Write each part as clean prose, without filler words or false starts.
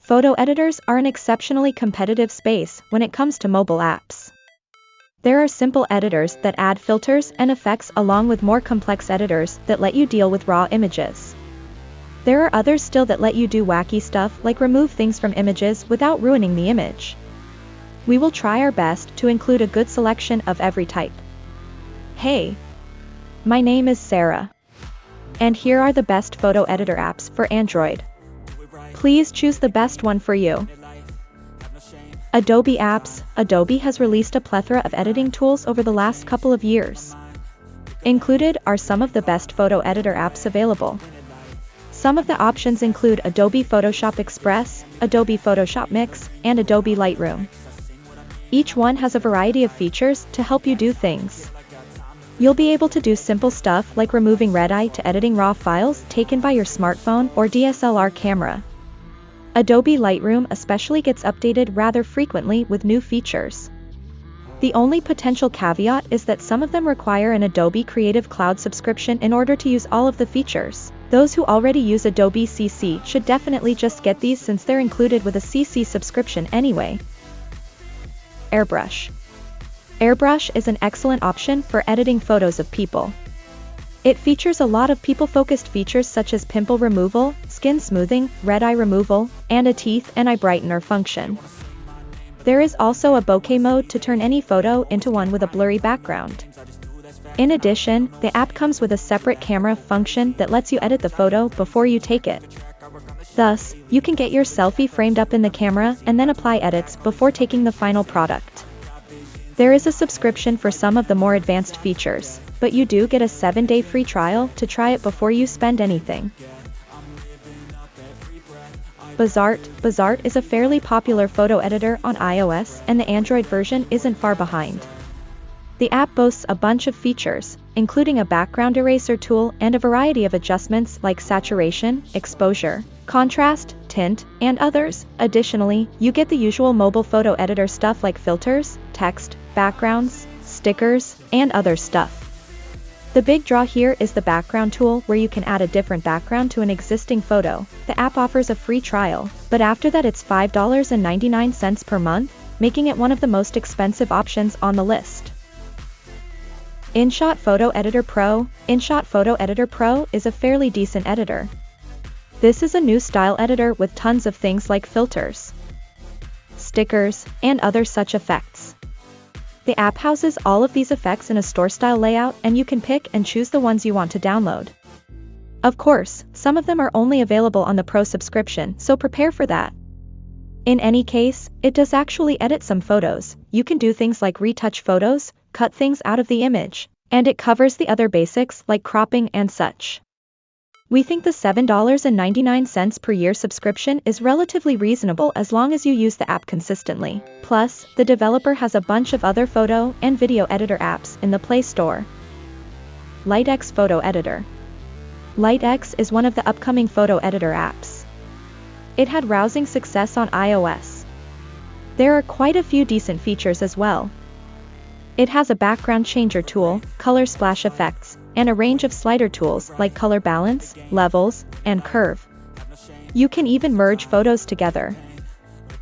Photo editors are an exceptionally competitive space when it comes to mobile apps. There are simple editors that add filters and effects along with more complex editors that let you deal with raw images. There are others still that let you do wacky stuff like remove things from images without ruining the image. We will try our best to include a good selection of every type. Hey! My name is Sarah. And here are the best photo editor apps for Android. Please choose the best one for you. Adobe apps. Adobe has released a plethora of editing tools over the last couple of years. Included are some of the best photo editor apps available. Some of the options include Adobe Photoshop Express, Adobe Photoshop Mix, and Adobe Lightroom. Each one has a variety of features to help you do things. You'll be able to do simple stuff like removing red eye to editing raw files taken by your smartphone or DSLR camera. Adobe Lightroom especially gets updated rather frequently with new features. The only potential caveat is that some of them require an Adobe Creative Cloud subscription in order to use all of the features. Those who already use Adobe CC should definitely just get these since they're included with a CC subscription anyway. AirBrush. AirBrush is an excellent option for editing photos of people. It features a lot of people-focused features such as pimple removal, skin smoothing, red eye removal, and a teeth and eye brightener function. There is also a bokeh mode to turn any photo into one with a blurry background. In addition, the app comes with a separate camera function that lets you edit the photo before you take it. Thus, you can get your selfie framed up in the camera and then apply edits before taking the final product. There is a subscription for some of the more advanced features, but you do get a 7-day free trial to try it before you spend anything. Bazaart. Bazaart is a fairly popular photo editor on iOS, and the Android version isn't far behind. The app boasts a bunch of features, including a background eraser tool and a variety of adjustments like saturation, exposure, contrast, tint, and others. Additionally, you get the usual mobile photo editor stuff like filters, text, backgrounds, stickers, and other stuff. The big draw here is the background tool where you can add a different background to an existing photo. The app offers a free trial, but after that it's $5.99 per month, making it one of the most expensive options on the list. InShot Photo Editor Pro. InShot Photo Editor Pro is a fairly decent editor. This is a new style editor with tons of things like filters, stickers, and other such effects. The app houses all of these effects in a store-style layout, and you can pick and choose the ones you want to download. Of course, some of them are only available on the Pro subscription, so prepare for that. In any case, it does actually edit some photos. You can do things like retouch photos, cut things out of the image, and it covers the other basics like cropping and such. We think the $7.99 per year subscription is relatively reasonable as long as you use the app consistently. Plus, the developer has a bunch of other photo and video editor apps in the Play Store. LightX Photo Editor. LightX is one of the upcoming photo editor apps. It had rousing success on iOS. There are quite a few decent features as well. It has a background changer tool, color splash effects, and a range of slider tools like color balance, levels, and curve. You can even merge photos together.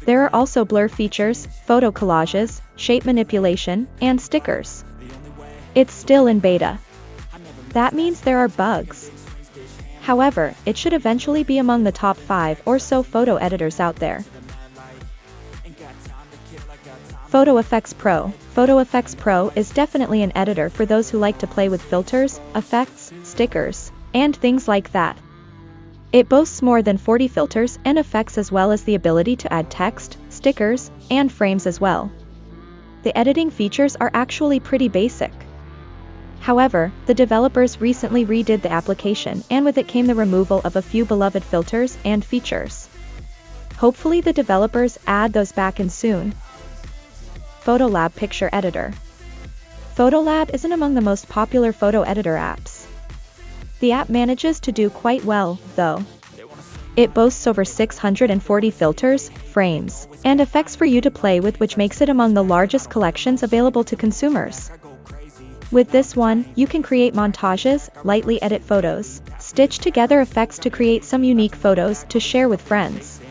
There are also blur features, photo collages, shape manipulation, and stickers. It's still in beta. That means there are bugs. However, it should eventually be among the top 5 or so photo editors out there. Photo Effects Pro. Photo Effects Pro is definitely an editor for those who like to play with filters, effects, stickers, and things like that. It boasts more than 40 filters and effects as well as the ability to add text, stickers, and frames as well. The editing features are actually pretty basic. However, the developers recently redid the application, and with it came the removal of a few beloved filters and features. Hopefully the developers add those back in soon. PhotoLab Picture Editor. PhotoLab isn't among the most popular photo editor apps. The app manages to do quite well, though. It boasts over 640 filters, frames, and effects for you to play with, which makes it among the largest collections available to consumers. With this one, you can create montages, lightly edit photos, stitch together effects to create some unique photos to share with friends.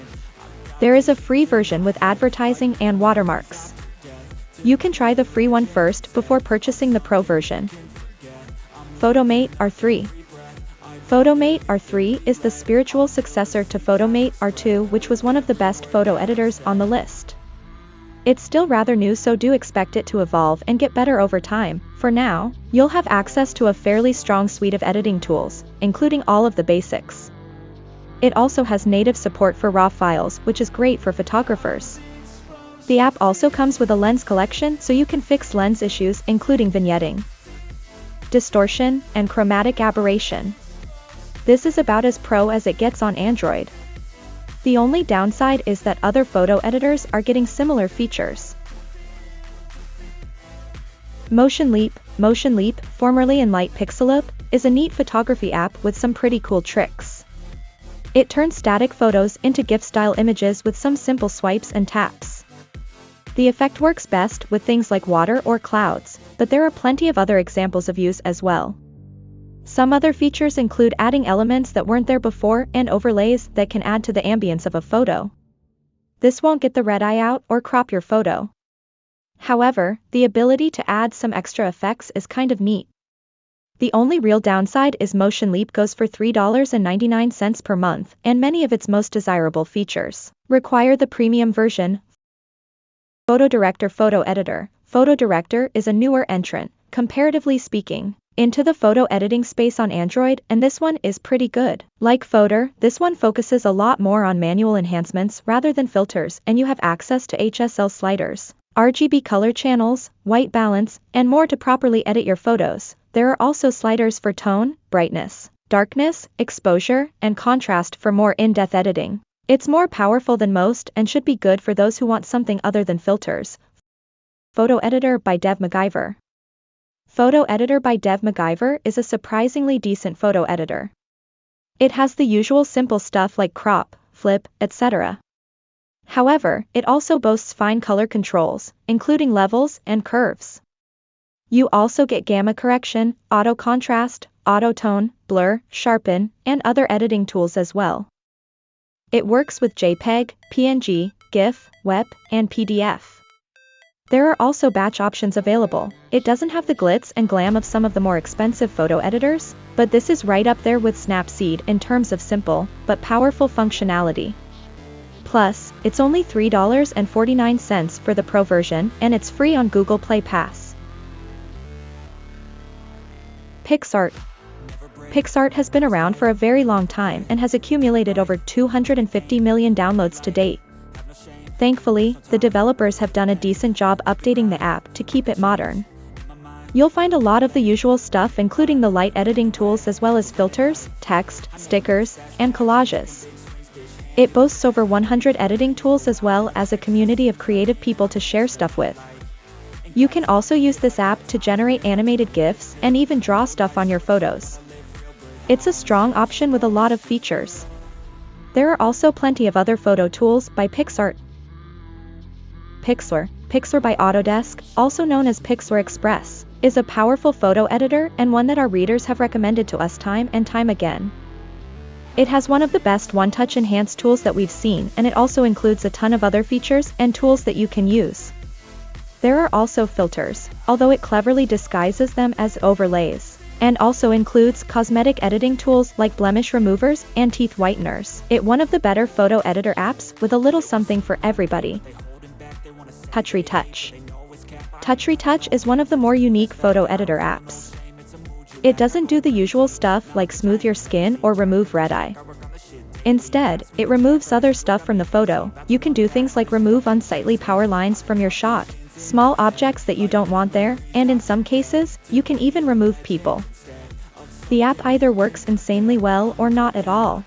There is a free version with advertising and watermarks. You can try the free one first before purchasing the pro version. PhotoMate R3. PhotoMate R3 is the spiritual successor to PhotoMate R2, which was one of the best photo editors on the list. It's still rather new, so do expect it to evolve and get better over time. For now, you'll have access to a fairly strong suite of editing tools, including all of the basics. It also has native support for RAW files, which is great for photographers. The app also comes with a lens collection, so you can fix lens issues including vignetting, distortion, and chromatic aberration. This is about as pro as it gets on Android. The only downside is that other photo editors are getting similar features. Motionleap. Motionleap, formerly in Pixlr, is a neat photography app with some pretty cool tricks. It turns static photos into GIF-style images with some simple swipes and taps. The effect works best with things like water or clouds, but there are plenty of other examples of use as well. Some other features include adding elements that weren't there before and overlays that can add to the ambience of a photo. This won't get the red eye out or crop your photo. However, the ability to add some extra effects is kind of neat. The only real downside is Motionleap goes for $3.99 per month, and many of its most desirable features require the premium version. PhotoDirector Photo Editor. PhotoDirector is a newer entrant, comparatively speaking, into the photo editing space on Android, and this one is pretty good. Like Photor, this one focuses a lot more on manual enhancements rather than filters, and you have access to HSL sliders, RGB color channels, white balance, and more to properly edit your photos. There are also sliders for tone, brightness, darkness, exposure, and contrast for more in-depth editing. It's more powerful than most and should be good for those who want something other than filters. Photo Editor by dev.macgyver. Photo Editor by dev.macgyver is a surprisingly decent photo editor. It has the usual simple stuff like crop, flip, etc. However, it also boasts fine color controls, including levels and curves. You also get gamma correction, auto contrast, auto tone, blur, sharpen, and other editing tools as well. It works with JPEG, PNG, GIF, WEP, and PDF. There are also batch options available. It doesn't have the glitz and glam of some of the more expensive photo editors, but this is right up there with Snapseed in terms of simple, but powerful functionality. Plus, it's only $3.49 for the Pro version, and it's free on Google Play Pass. PicsArt. PicsArt has been around for a very long time and has accumulated over 250 million downloads to date. Thankfully, the developers have done a decent job updating the app to keep it modern. You'll find a lot of the usual stuff, including the light editing tools as well as filters, text, stickers, and collages. It boasts over 100 editing tools as well as a community of creative people to share stuff with. You can also use this app to generate animated GIFs and even draw stuff on your photos. It's a strong option with a lot of features. There are also plenty of other photo tools by PicsArt. Pixlr. Pixlr by Autodesk, also known as Pixlr Express, is a powerful photo editor and one that our readers have recommended to us time and time again. It has one of the best one-touch enhanced tools that we've seen, and it also includes a ton of other features and tools that you can use. There are also filters, although it cleverly disguises them as overlays, and also includes cosmetic editing tools like blemish removers and teeth whiteners. It's one of the better photo editor apps with a little something for everybody. TouchRetouch. TouchRetouch is one of the more unique photo editor apps. It doesn't do the usual stuff like smooth your skin or remove red eye. Instead, it removes other stuff from the photo. You can do things like remove unsightly power lines from your shot, small objects that you don't want there, and in some cases, you can even remove people. The app either works insanely well or not at all.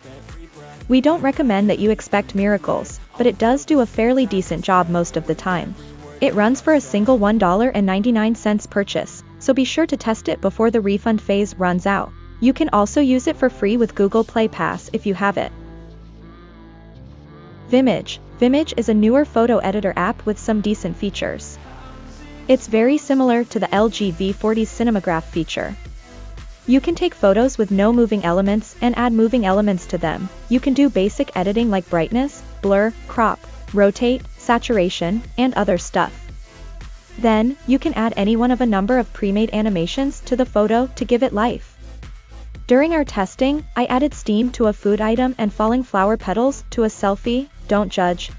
We don't recommend that you expect miracles, but it does do a fairly decent job most of the time. It runs for a single $1.99 purchase, so be sure to test it before the refund phase runs out. You can also use it for free with Google Play Pass if you have it. Vimage. Vimage is a newer photo editor app with some decent features. It's very similar to the LG V40's Cinematograph feature. You can take photos with no moving elements and add moving elements to them. You can do basic editing like brightness, blur, crop, rotate, saturation, and other stuff. Then, you can add any one of a number of pre-made animations to the photo to give it life. During our testing, I added steam to a food item and falling flower petals to a selfie. Don't judge.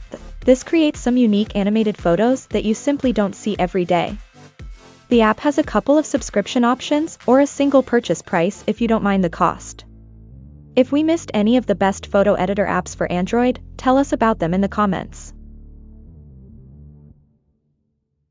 This creates some unique animated photos that you simply don't see every day. The app has a couple of subscription options or a single purchase price if you don't mind the cost. If we missed any of the best photo editor apps for Android, tell us about them in the comments.